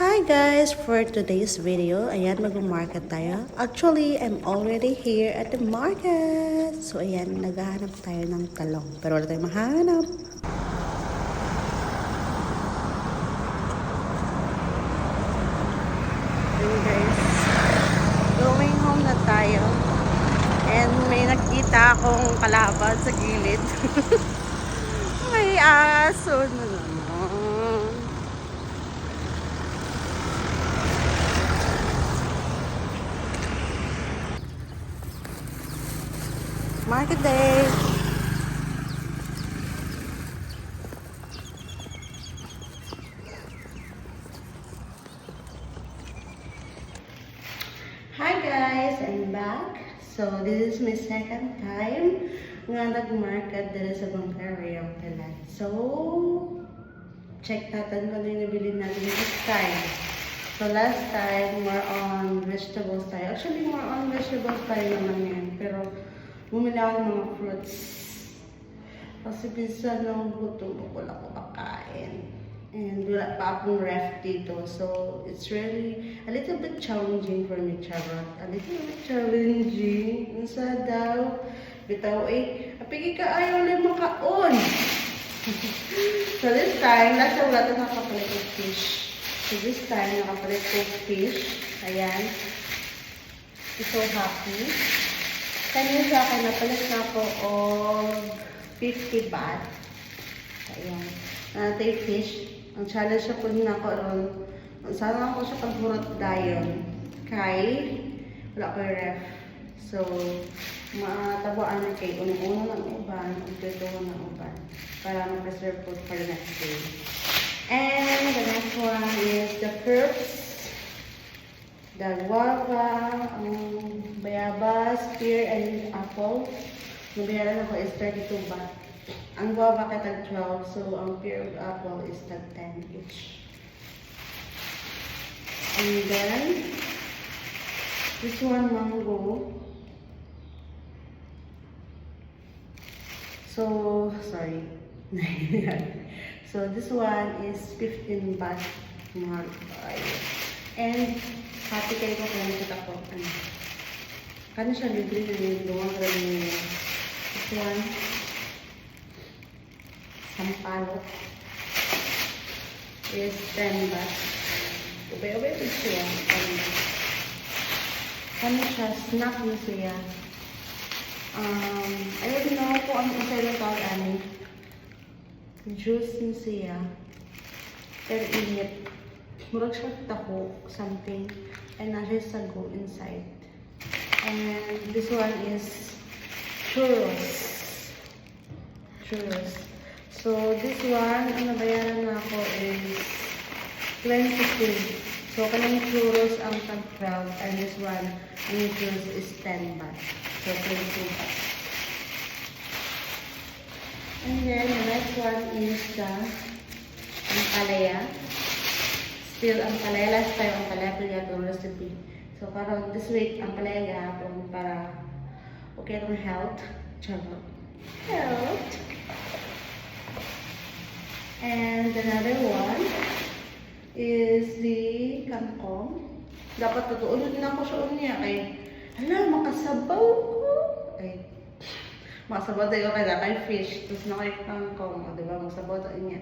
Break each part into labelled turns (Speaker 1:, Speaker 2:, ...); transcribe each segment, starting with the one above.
Speaker 1: Hi guys! For today's video, ayan, mag-market tayo. Actually, I'm already here at the market. So ayan, naghahanap tayo ng talong. Pero wala tayong mahanap. Ayan guys, going home na tayo. And may nakita akong kalaban sa gilid. May aso na naman. Market day. Hi guys, I'm back. So this is my second time nga nag-market dito sa Bangkaray pala. So check natin kung ano yung nabili natin this time. So last time more on vegetables tayo. Actually more on vegetables tayo naman yan. Pero bumili ako ng mga fruits. Kasi bisa ng gutom ko wala ko kakain. And wala pa akong ref dito. So it's really a little bit challenging for me, charot. A little bit challenging. Unsa daw? Bitaw apigi ka ayaw lang makaon. So this time, nasa wala ito nakapalit ng fish. So this time, nakapalit ng fish. Ayan. I'm so happy. Kanya sa akin, napalit na ako of 50 baht. Ayan. Natay fish. Ang challenge siya po na ako ron. Sana ako siya pagburot dayon. Kay, wala ko yung ref. So, matabuan na kay unang-una ng uban, umpituhan ng uban. Para ma-preserve food for the next day. And the next one is the fruits. The guava, bayabas, pear, and apple. Nabayaran ako is 32 baht. Ang guava ka tag 12, so ang pear and apple is tag 10 each. And then, this one mango. So, sorry. So, this one is 15 baht. And, happy kayo ko kung nakita ko. Kano siya libre na yung luwang rin niya. This one, sampalok, is 10 baht. Ubay-ubay po siya. Kano siya, snack niya siya. I don't know kung ano sa ilang tawag ano. Juice niya siya. Pero init. Murag siya taho, something. And nasa sago inside. And this one is churros. Churros. So this one, ang nabayaran na ako is 22. So kanang churros ang tag 12. And this one, ang churros is 10 baht. So 22 baht. And then the next one is the ampalaya. Still ampalaya. Last time ampalaya ko yung recipe. So parang this week ampalaya gahapon para okay ng health. Charot. Health. And another one is the kangkong. Dapat tutuunin din ako siya unya kay hala, makasabaw ko. Ay, makasabaw tayo kay fish. Tapos nakay kangkong. O, diba? Makasabaw tayo niya.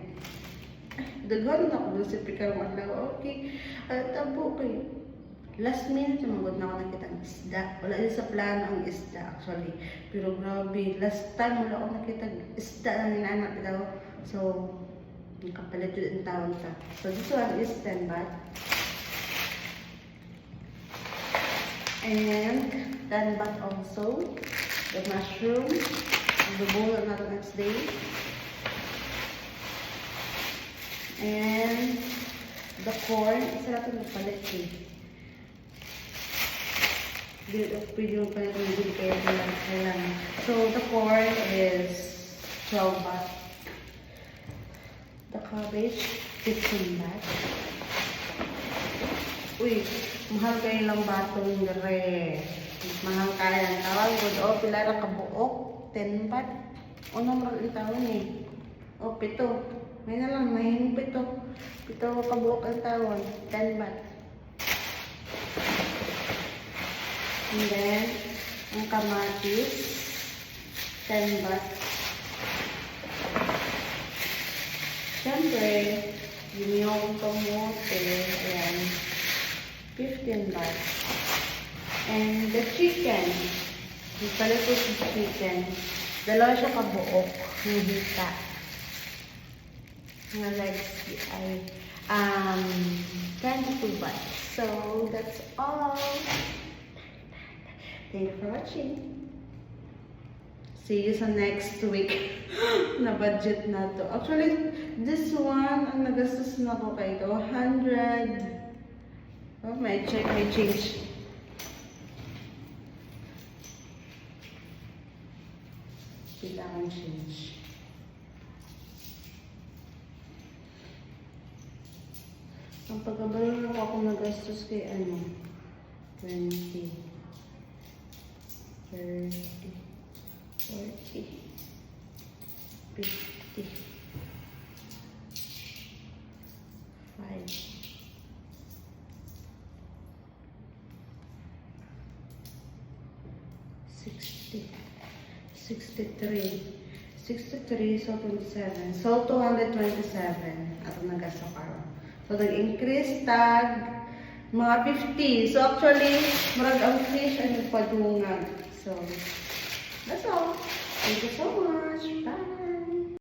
Speaker 1: Daghan na ako sa pikar madlaw. Okay. Tabo kayo. Last minute yung magod na ako nakita ang isda. Wala din sa plano ang isda actually. Pero grabe, last time wala ako nakita isda na ninanak daw. So, nakapalit yun ang taon ta. So, this one is 10 baht. And 10 baht also. The mushroom. Dubulan natin next day. And the corn. Isa natin nagpalit eh. Pwede yung palit ng bili kaya lang. So, the corn is 12 baht. The cabbage, 15 baht. Uy, mahal kayo lang batong gare. Mahal kaya ang tawag. O, pila na kabuok. 10 baht. O, naman ang tawag eh. O, 7. May na lang, may pito. Pito ko kabuok ang tawon. 10 baht. And then, ang kamatis. 10 baht. Siyempre, yung kamote. Ayan. 15 baht. And the chicken. Yung palito sa chicken. Dalawa siya kabuok. Yung hita. Mga legs ay 22 baht. So, that's all. Thank you for watching. See you sa next week. Na budget na to. Actually, this one, ang nagastos na ko kay ito, 100. Oh, may check, may change. Kailangan change. Ang pagkabalo na ako nagastos kay ano, 20, 30, 40, 50, 5, 60, 63, 63, so 27, so 227 at nagastos ako. So, nag-increase tag mga 50. So, actually, marag ang fish ay nagpadungag. So, that's all. Thank you so much.